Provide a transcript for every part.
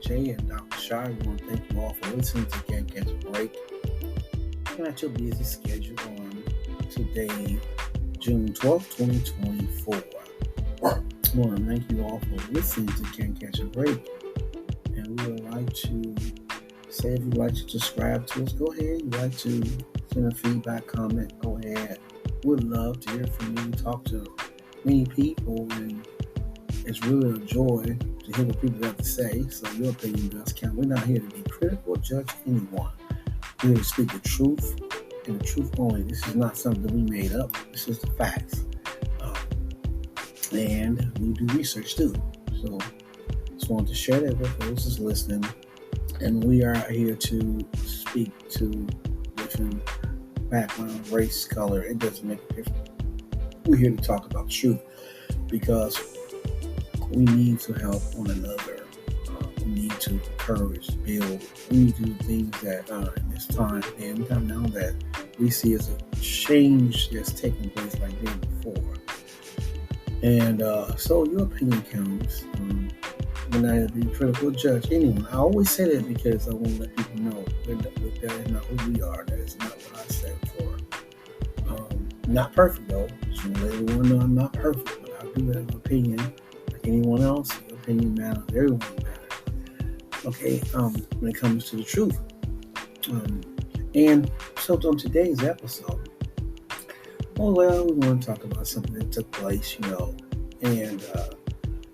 J and Dr. Shire. We want to thank you all for listening to Can't Catch a Break. And at your busy schedule on today, June 12th, 2024. I want to thank you all for listening to Can't Catch a Break. And we would like to say if you'd like to subscribe to us, go ahead. You'd like to send a feedback comment, go ahead. We'd love to hear from you. Talk to many people, and it's really a joy to hear what people have to say. So your opinion does count. We're not here to be critical or judge anyone. We're here to speak the truth and the truth only. This is not something we made up. This is the facts. And we do research too. So just wanted to share that with those who's listening. And we are here to speak to different background, race, color. It doesn't make a difference. We're here to talk about the truth because we need to help one another. We need to encourage, build. We need to do things that in this time and time now that we see as a change that's taking place like never before. And so your opinion counts. We're not here to be critical or judge anyone. I always say that because I want to let people know that is not who we are. That is not what I stand for. Not perfect though. So let everyone know I'm not perfect, but I do have an opinion like anyone else. Your opinion matters. Everyone matters. Okay. When it comes to the truth. And so on today's episode, we want to talk about something that took place, and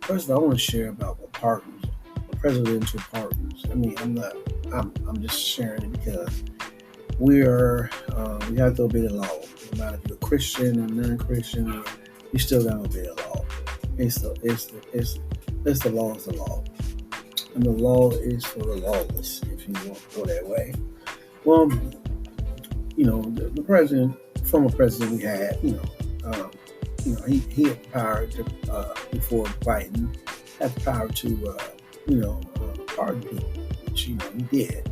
first of all, I want to share about what pardons, presidential pardons. I mean, I'm just sharing it because we have to obey the law. No matter if you're a Christian or non-Christian, you still got to obey the law. The law is the law. And the law is for the lawless, if you want to go that way. Well, the president, former president we had, he had the power to, before Biden, had the power to, pardon people, which, he did.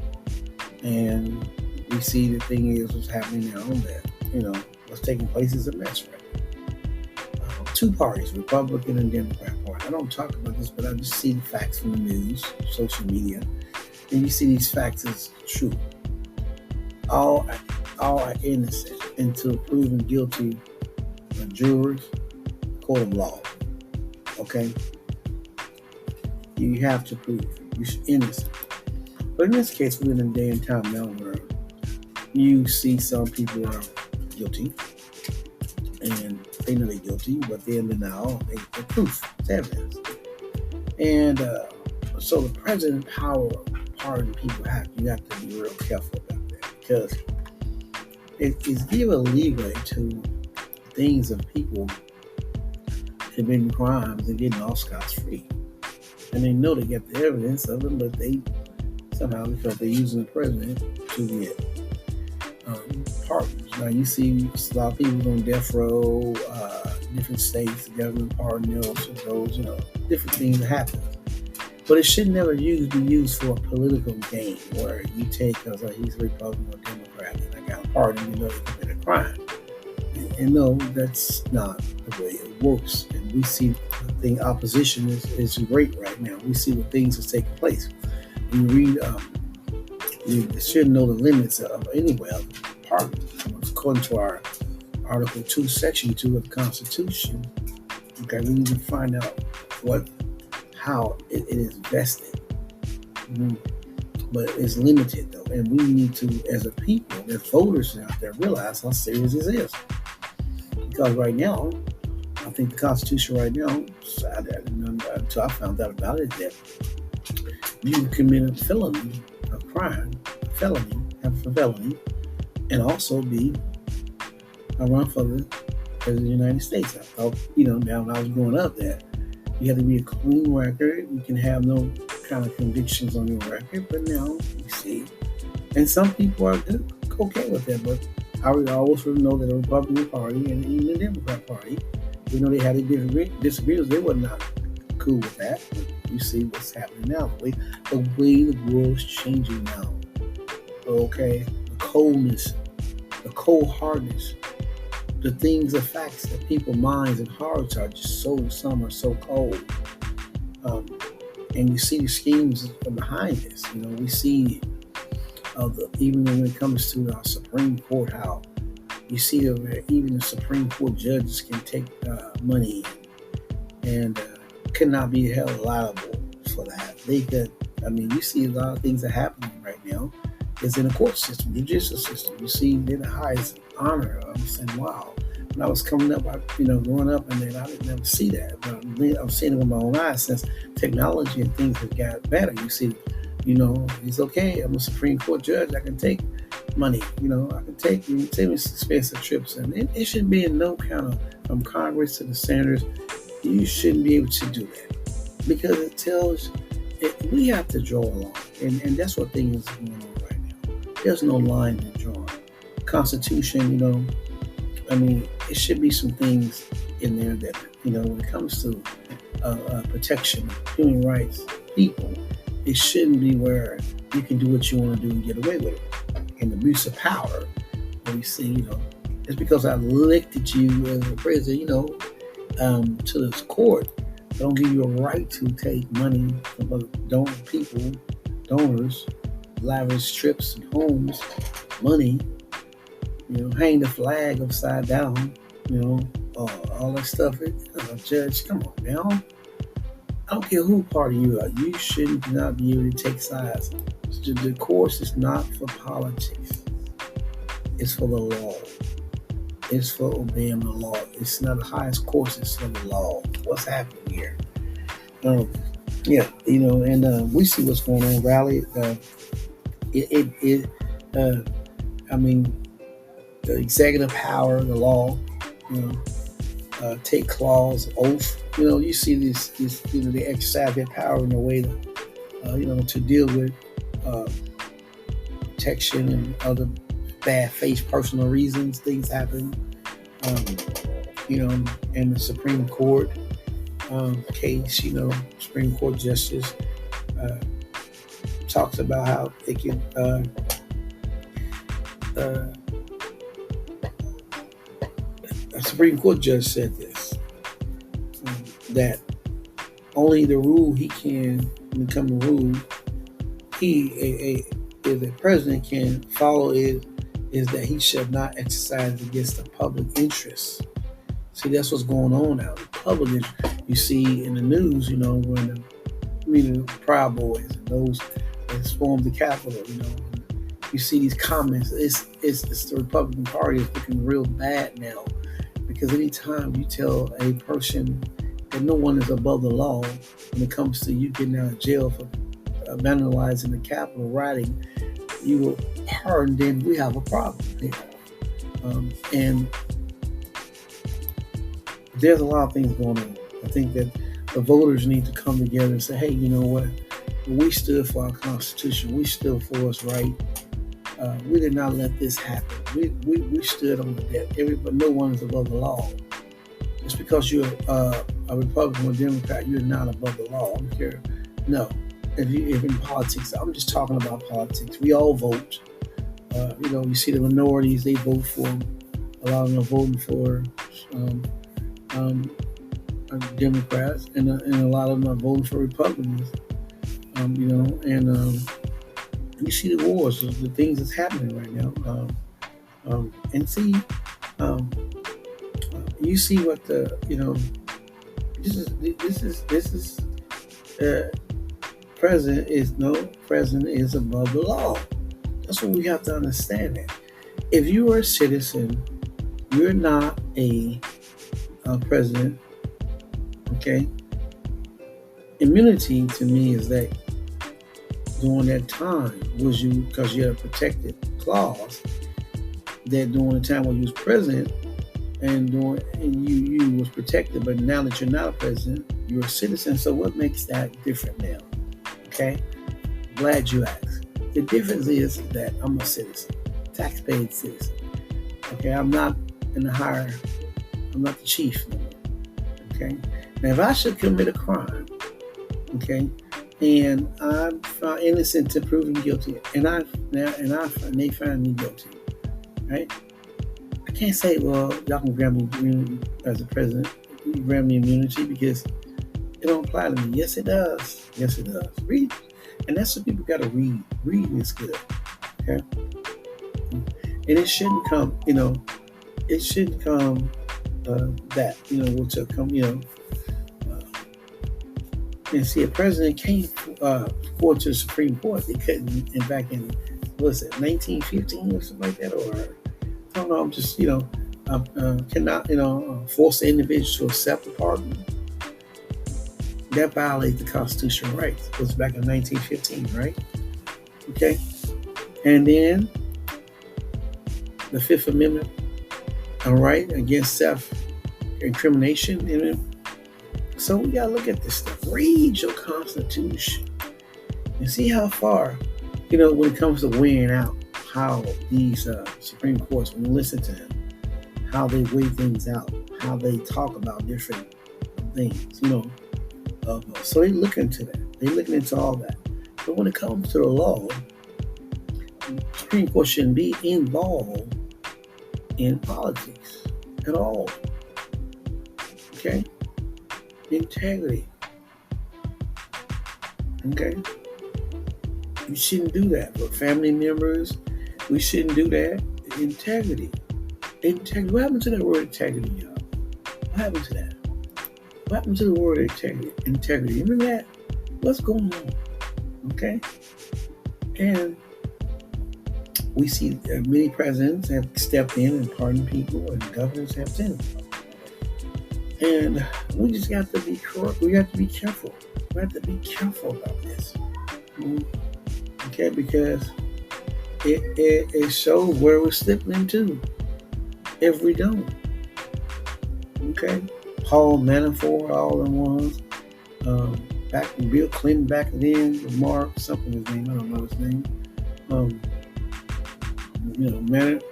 And we see the thing is what's happening now that, what's taking place is a mess right now. Two parties, Republican and Democrat Party. I don't talk about this, but I just see the facts from the news, social media, and you see these facts as true. All are innocent until proven guilty by jurors, court of law. Okay? You have to prove you're innocent. But in this case, we're in a day and time now where you see some people are guilty and they know they're guilty, but they're in denial. They proof, it's evidence. And so the president power pardon people you have to be real careful about that because it's give a leeway to things of people committing crimes and getting off scot-free. And they know they get the evidence of them, but they somehow, because they're using the president to get pardons. Now you see a lot of people on death row, different states, the government pardon those, different things that happen. But it should never be used for a political game where you take because he's a Republican or Democrat and I got a pardon, he committed a crime. And no, that's not the way it works. And we see the opposition is great right now. We see what things are taking place. You read, you should know the limits of anywhere pardon. According to our Article 2, Section 2 of the Constitution, okay, we need to find out how it is vested. But it's limited though, and we need to, as a people, as voters out there, realize how serious this is. Because right now, I think the Constitution right now, until I found out about it, that you commit a felony, a crime, have a felony, and also be a run for the President of the United States. I thought, now when I was growing up, that you had to be a clean record. You can have no kind of convictions on your record. But now you see, and some people are okay with that. But I would always know that the Republican Party and even the Democrat Party, even though they had disagreements, they were not cool with that. But you see what's happening now. The way the world's changing now. Okay, the coldness, the cold hardness, the things, the facts that people's minds and hearts are just some are so cold. And you see the schemes behind this. We see even when it comes to our Supreme Court, how you see that even the Supreme Court judges can take money and cannot be held liable for that. They could. You see a lot of things that are happening right now. Is in the court system, the judicial system. You see, they're the highest honor. I'm saying, wow. When I was coming up, growing up, and then I didn't never see that. But I'm seeing it with my own eyes since technology and things have got better. You see, it's okay. I'm a Supreme Court judge. I can take money. I can take expensive trips, and it shouldn't be in no kind of from Congress to the senators. You shouldn't be able to do that because it tells. We have to draw a line, and that's what things is going on right now. There's no line to draw. Constitution, it should be some things in there that, when it comes to protection of human rights, people, it shouldn't be where you can do what you want to do and get away with it. And abuse of power, where you see, it's because I elected you as a president, to this court. I don't give you a right to take money from other donors, lavish trips and homes, money, hang the flag upside down, all that stuff. Judge, come on now. I don't care who party you are. You should not be able to take sides. The course is not for politics. It's for the law. It's for obeying the law. It's not the highest course. It's for the law. What's happening here? And we see what's going on. Rally. The executive power, the law. Take clause, oath. You see these. They exercise their power in a way to, to deal with protection and other bad faith, personal reasons. Things happen. In the Supreme Court case, Supreme Court justice talks about how they can. A Supreme Court judge said this, that only the rule he can become a rule if the president can follow it is that he should not exercise against the public interest. See, that's what's going on now. The public interest. You see in the news, when the Proud Boys and those that stormed the Capitol, you see these comments. It's the Republican Party is looking real bad now. Because anytime you tell a person that no one is above the law when it comes to you getting out of jail for vandalizing the Capitol, rioting, you will pardon, then we have a problem there. And there's a lot of things going on. I think that the voters need to come together and say, hey, you know what? We stood for our Constitution. We stood for what's right. We did not let this happen. We stood on the debt. But no one is above the law. Just because you're a Republican or Democrat, you're not above the law. I don't care. No. If in politics, I'm just talking about politics. We all vote. You see the minorities, they vote for. A lot of them are voting for Democrats, and a lot of them are voting for Republicans. You see the wars, the things that's happening right now, and see, you see what this is president is above the law. That's what we have to understand. That if you are a citizen, you're not a president. Okay, immunity to me is that. During that time was you, because you had a protected clause that during the time when you was president and you was protected, but now that you're not a president, you're a citizen. So what makes that different now? Okay, glad you asked. The difference is that I'm a citizen, taxpaying citizen. Okay, I'm not in the higher. I'm not the chief. Okay, now if I should commit a crime, okay. And I'm found innocent to proven guilty, and they find me guilty, right? I can't say, well, y'all can grant me immunity as a president. You grant me immunity because It don't apply to me. Yes, it does. Yes, it does. Read, and that's what people got to read. Reading is good. Okay, and it shouldn't come. It shouldn't come that which will come. Uh, and see, a president came forward to the Supreme Court. They couldn't, and back in what was it 1915 or something like that, or I don't know. I'm just cannot force an individual to accept a pardon. That violates the constitutional rights. It was back in 1915, right? Okay, and then the Fifth Amendment, all right, against self-incrimination. So we gotta look at this stuff. Read your Constitution and see how far, when it comes to weighing out how these Supreme Courts, when you listen to them, how they weigh things out, how they talk about different things, so they look into that. They looking into all that. But when it comes to the law, the Supreme Court shouldn't be involved in politics at all. Okay? Integrity. Okay? You shouldn't do that. For family members, we shouldn't do that. Integrity. Integrity. What happened to that word integrity, y'all? What happened to that? What happened to the word integrity? Integrity. Remember that? What's going on? Okay? And we see many presidents have stepped in and pardoned people, and governors have too. And we just got to be correct. We have to be careful. We have to be careful about this. Okay? Because it shows where we're slipping into if we don't. Okay? Paul Manafort, all them ones. Back when Bill Clinton back then, Mark, something his name, I don't know his name.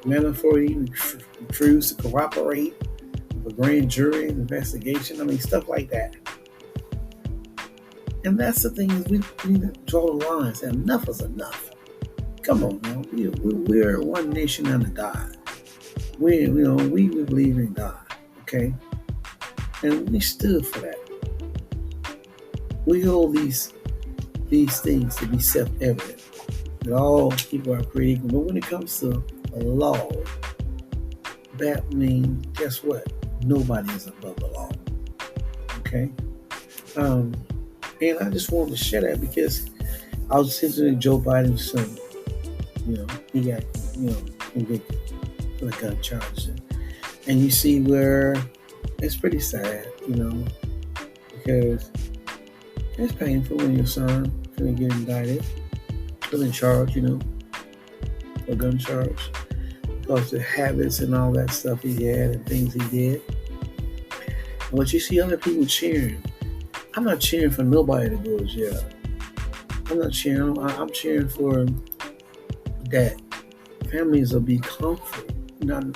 Manafort even refused to cooperate with a grand jury investigation. I mean, stuff like that. And that's the thing, is we need to draw the lines. And enough is enough. Come on now. We're one nation under God. We believe in God. Okay? And we stood for that. We hold these things to be self-evident, that all people are created equal. But when it comes to a law, that means, guess what? Nobody is above the law. Okay? And I just wanted to share that because I was listening to Joe Biden's son. He got, convicted for the gun charges. And you see where it's pretty sad, because it's painful when your son finna get indicted, still in charge, for a gun charge, because the habits and all that stuff he had and things he did. And what you see other people cheering, I'm not cheering for nobody to go to jail. I'm not cheering. I'm cheering for that families will be comforted, not in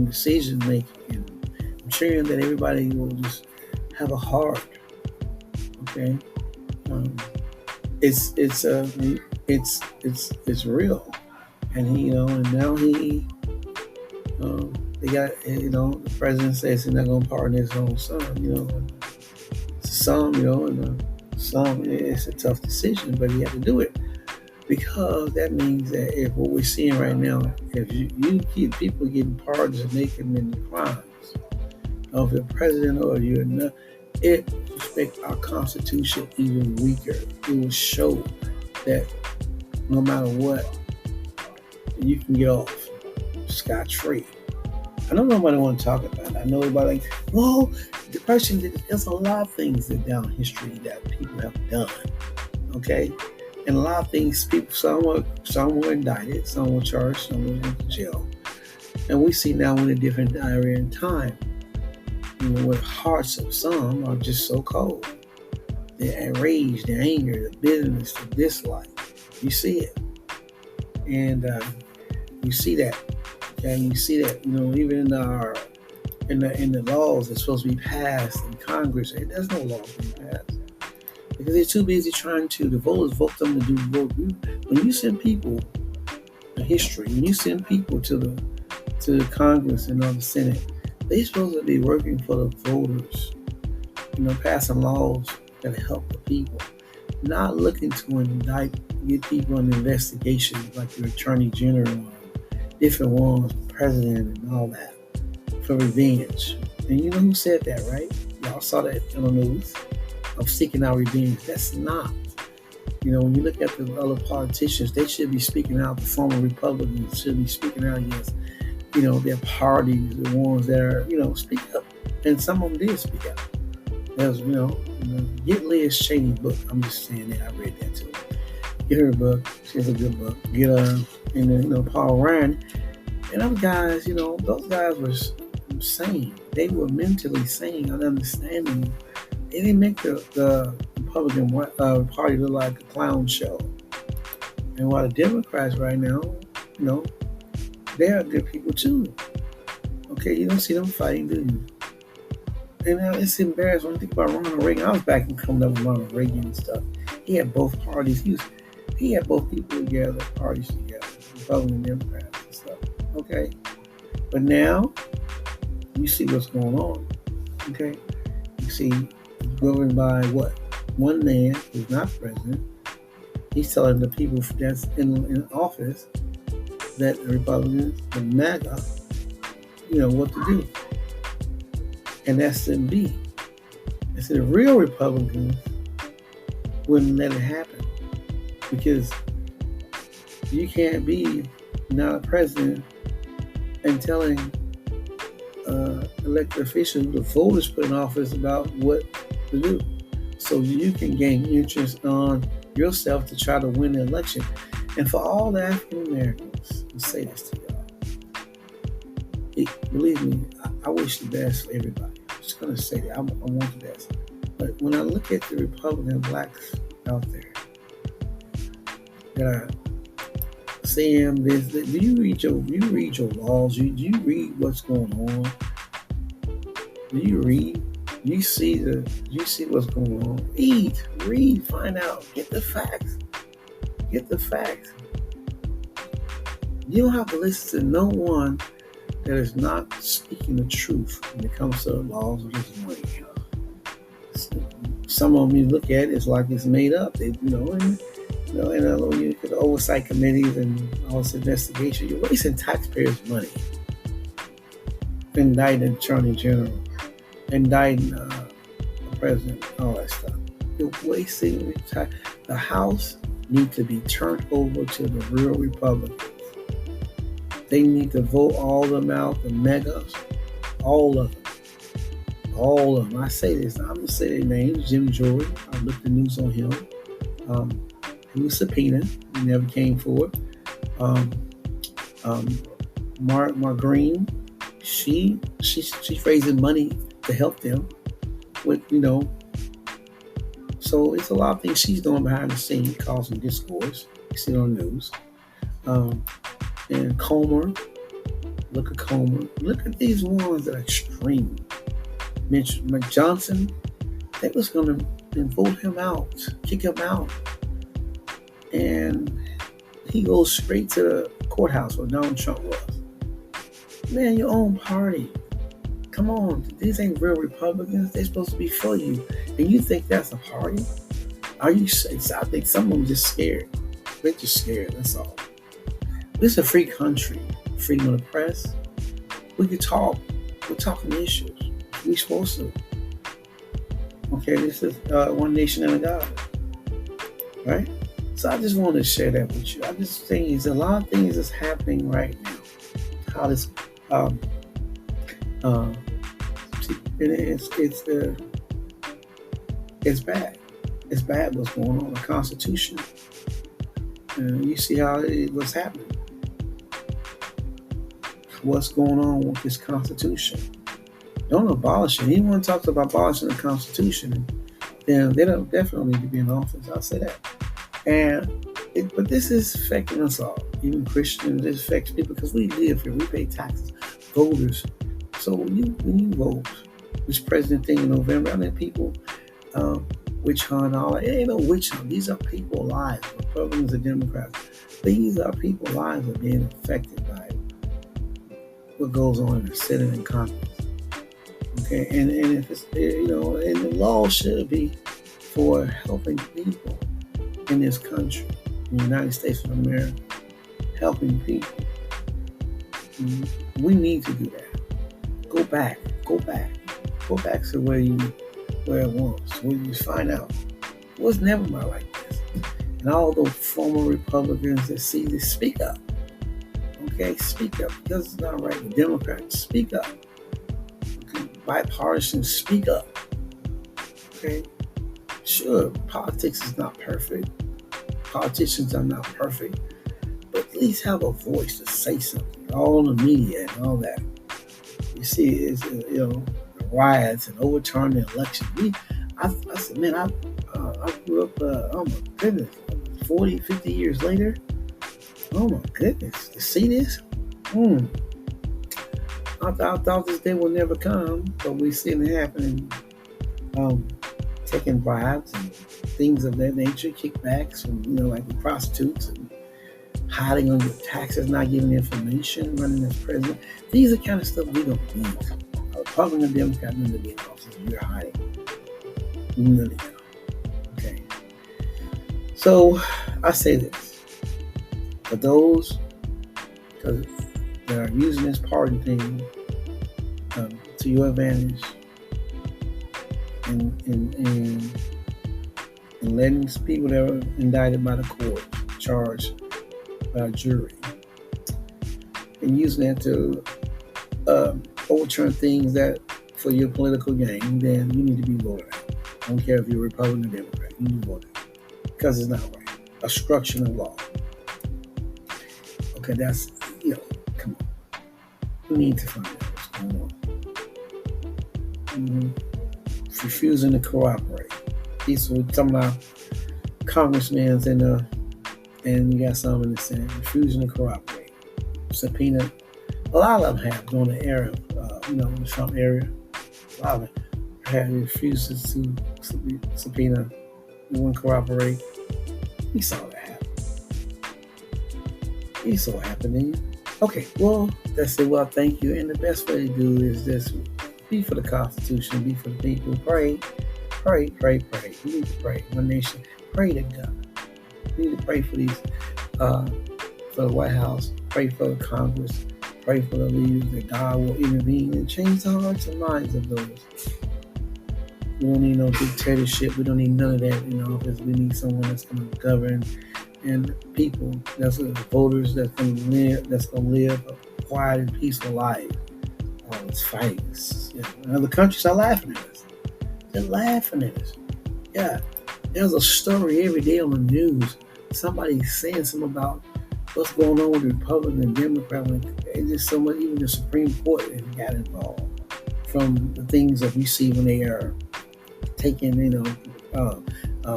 decision making. And I'm cheering that everybody will just have a heart. Okay, it's real, and and now they got the president says he's not going to pardon his own son. Some and some it's a tough decision, but he had to do it because that means that if what we're seeing right now, if you keep people getting pardons and they commit crimes, of the president or you're not, it makes our Constitution even weaker. It will show that no matter what, you can get off scot-free. I know nobody want to talk about it. I know everybody like, well, the question is, there's a lot of things that down history that people have done. Okay? And a lot of things, some were indicted, some were charged, some were in jail. And we see now in a different area in time, where hearts of some are just so cold. They're enraged, the anger, the bitterness, the dislike. You see it. And you see that. Okay? You see that, even in the laws that's supposed to be passed in Congress, there's no laws being passed. Because they're too busy trying to, the voters vote them to do vote. When you send people to history, when you send people to the Congress and the Senate, they're supposed to be working for the voters. passing laws that help the people, not looking to indict, get people in investigations like your attorney general, different ones, president, and all that for revenge. And you know who said that, right? Y'all saw that on the news of seeking out revenge. That's not. When you look at the other politicians, they should be speaking out. The former Republicans should be speaking out against, their parties, the ones that are, speak up. And some of them did speak out. There's, get Liz Cheney's book. I'm just saying that. I read that too. Get her book. She has a good book. Get Paul Ryan. And those guys, those guys were sane. They were mentally sane and understanding. They didn't make the Republican Party look like a clown show. And while the Democrats right now, they are good people too. Okay, you don't see them fighting, do you? And it's embarrassing when you think about Ronald Reagan. I was back in coming up with Ronald Reagan and stuff. He had both parties. He had both people together, parties together, Republican and Democrats and stuff. Okay, but now you see what's going on. Okay, you see governed by what? One man who's not president. He's telling the people that's in office that the Republicans, the MAGA, what to do. And that's to be. I said the real Republicans wouldn't let it happen, because you can't be not a president and telling elected officials, the voters put in office, about what to do, so you can gain interest on yourself to try to win the election. And for all the African Americans, I'll say this to y'all. Believe me, I wish the best for everybody. I'm just going to say that. I want the best. But when I look at the Republican blacks out there that are saying this, do you read your laws? Do you read what's going on? Do you read? You see what's going on. Read, find out, get the facts. You don't have to listen to no one that is not speaking the truth when it comes to the laws of this money. Some of them you look at, it's like it's made up. And you look at the oversight committees and all this investigation. You're wasting taxpayers' money. Indicting attorney general, indicting the president, all that stuff. You're wasting time. The House needs to be turned over to the real Republicans. They need to vote all of them out, the megas, all of them. I say this, I'm going to say their names. Jim Jordan, I looked the news on him. He was subpoenaed. He never came forward. Mark Green, she's raising money to help them with, so it's a lot of things she's doing behind the scenes, causing discourse. You see it on the news. And Comer, look at these ones that are extreme. Mitch McJohnson, they was going to vote him out, kick him out. And he goes straight to the courthouse where Donald Trump was. Man, your own party. Come on, these ain't real Republicans. They're supposed to be for you. And you think that's a party? I think some of them just scared. They're just scared, that's all. This is a free country, freedom of the press. We can talk. We're talking issues. We're supposed to. Okay, this is one nation and a God. Right? So I just wanted to share that with you. I just think there's a lot of things that's happening right now. How this, it's bad. It's bad what's going on. The Constitution. You see how what's happening. What's going on with this Constitution? Don't abolish it. Anyone talks about abolishing the Constitution, then they don't definitely need to be in office. I'll say that. But this is affecting us all, even Christians. It affects people because we live here. We pay taxes, voters. So when you vote, this president thing in November, I mean, people witch hunt, all that. It ain't no witch hunt. These are people's lives. Republicans and Democrats. These are people's lives that are being affected by what goes on in the Senate and Congress. Okay, and if it's and the law should be for helping people in this country, in the United States of America, helping people. We need to do that. Go back, go back, go back to where it was. Where you find out it was never my like this. And all those former Republicans that see this, speak up. Okay, speak up because it's not right. The Democrats, speak up. Okay? Bipartisan, speak up. Okay, sure, politics is not perfect. Politicians are not perfect, but at least have a voice to say something. All the media and all that. You see, it's the riots and overturning the election. I said, man, I grew up. Oh my goodness, 40, 50 years later. Oh my goodness, to see this. I thought this day will never come, but we seen it happening. Taking bribes and things of that nature, kickbacks, and like the prostitutes, and hiding on your taxes, not giving information, running as president. These are the kind of stuff we don't need. A Republican and Democrat need to be in office. You're hiding. None of them. Okay. So I say this for those that are using this party thing to your advantage. And letting people that are indicted by the court, charged by a jury, and using that to overturn things that for your political gain, then you need to be voted out. I don't care if you're Republican or Democrat, you need to vote out because it's not right. Obstruction of law. Okay, that's come on. We need to find out what's going on. Refusing to cooperate. These were talking about congressmen and you got some in the Senate refusing to cooperate. Subpoena. A lot of them have during the era, in the Trump area. A lot of them have refuses to subpoena. They wouldn't cooperate. We saw that happen. We saw it happen, didn't you? Okay, well, that's it. Well, thank you. And the best way to do is this. Be for the Constitution, be for the people. Pray. We need to pray. One nation. Pray to God. We need to pray for these, for the White House. Pray for the Congress. Pray for the leaders that God will intervene and change the hearts and minds of those. We don't need no dictatorship. We don't need none of that in office. We need someone that's going to govern and people. That's voters that's going to live a quiet and peaceful life. It's fighting. Other countries are laughing at us. They're laughing at us. Yeah. There's a story every day on the news. Somebody's saying something about what's going on with the Republican and Democrat. It's just so much, even the Supreme Court has got involved from the things that we see when they are taking,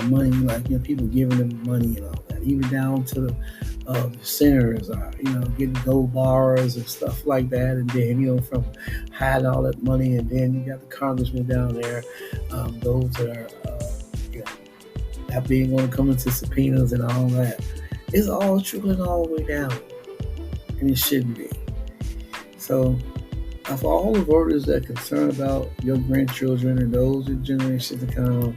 money, like people giving them money and all that, even down to the senators are, getting gold bars and stuff like that, and then, from hiding all that money, and then you got the congressmen down there, those that are, that being want to come into subpoenas and all that. It's all trickling all the way down, and it shouldn't be. So, for all the voters that are concerned about your grandchildren and those in generations to come,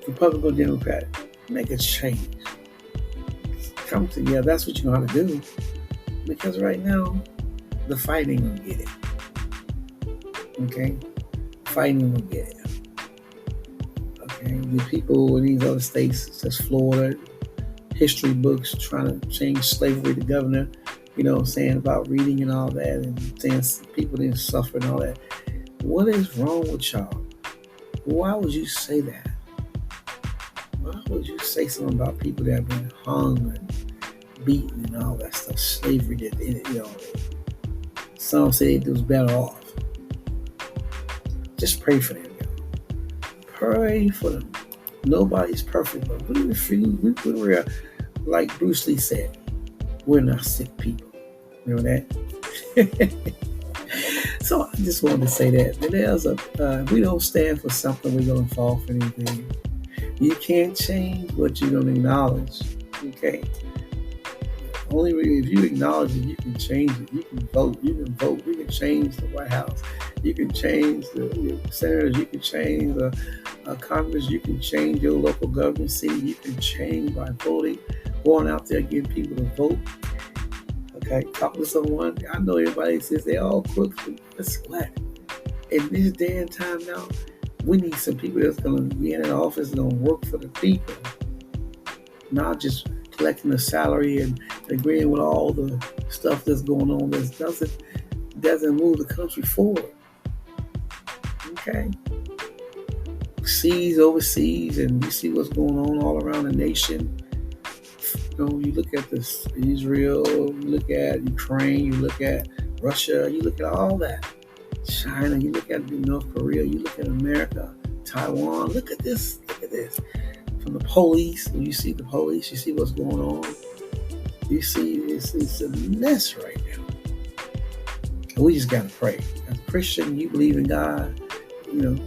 Republican or Democrat, make a change. Come together. That's what you know how to do. Because right now, the fighting will get it. Okay? Fighting will get it. Okay? The people in these other states, such as Florida, history books trying to change slavery to governor, saying about reading and all that, and saying people didn't suffer and all that. What is wrong with y'all? Why would you say that? Why would you say something about people that have been hung and beaten and all that stuff? Slavery that some say it was better off. Just pray for them, Pray for them. Nobody's perfect, but we refuse. We're like Bruce Lee said, we're not sick people. Remember that? So I just wanted to say that there's we don't stand for something, we're gonna fall for anything. You can't change what you don't acknowledge. Okay. If you acknowledge it, you can change it. You can vote. You can vote. You can change the White House. You can change the senators. You can change the Congress. You can change your local government city. You can change by voting, going out there getting people to vote. Okay, talk to someone. I know everybody says they're all crooks, but guess what? In this day and time now, we need some people that's going to be in an office and going to work for the people, not just collecting a salary and agreeing with all the stuff that's going on that doesn't move the country forward. Okay, overseas, and you see what's going on all around the nation. You know, you look at this Israel, you look at Ukraine, you look at Russia, you look at all that. China, you look at North Korea, you look at America, Taiwan. Look at this. From the police, when you see the police, you see what's going on. You see it's a mess right now. And we just gotta pray. As a Christian, you believe in God. You know,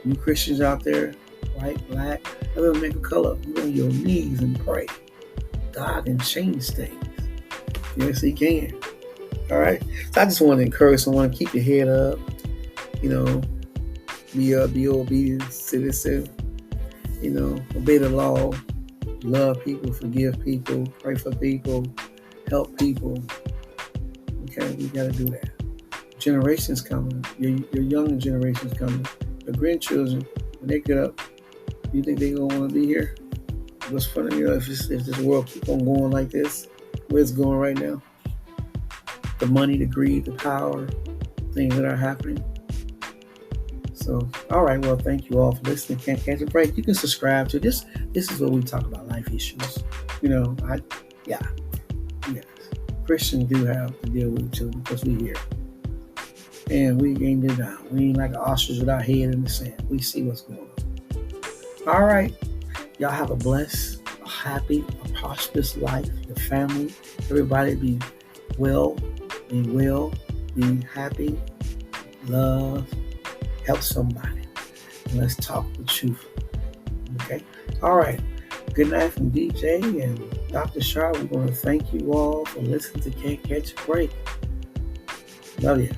you Christians out there, white, black, doesn't make a color. You on your knees and pray. God can change things. Yes, He can. All right. So I just want to encourage someone to keep your head up. You know, be an obedient citizen. You know, obey the law. Love people, forgive people, pray for people, help people. Okay, we got to do that. Generations coming. Your younger generations coming. Your grandchildren, when they get up, you think they're going to want to be here? What's funny, you know, if this world keep on going like this, where it's going right now, the money, the greed, the power, things that are happening. So, all right, well, thank you all for listening. Can't catch a break. You can subscribe to this. This is where we talk about life issues. You know, yes. Christians do have to deal with it too because we here. And we ain't it down. We ain't like an ostrich with our head in the sand. We see what's going on. All right. Y'all have a blessed, a happy, a prosperous life. Your family, everybody be well, be happy, love, help somebody. And let's talk the truth. Okay? All right. Good night from DJ and Dr. Sharp. We're going to thank you all for listening to Can't Catch a Break. Love you.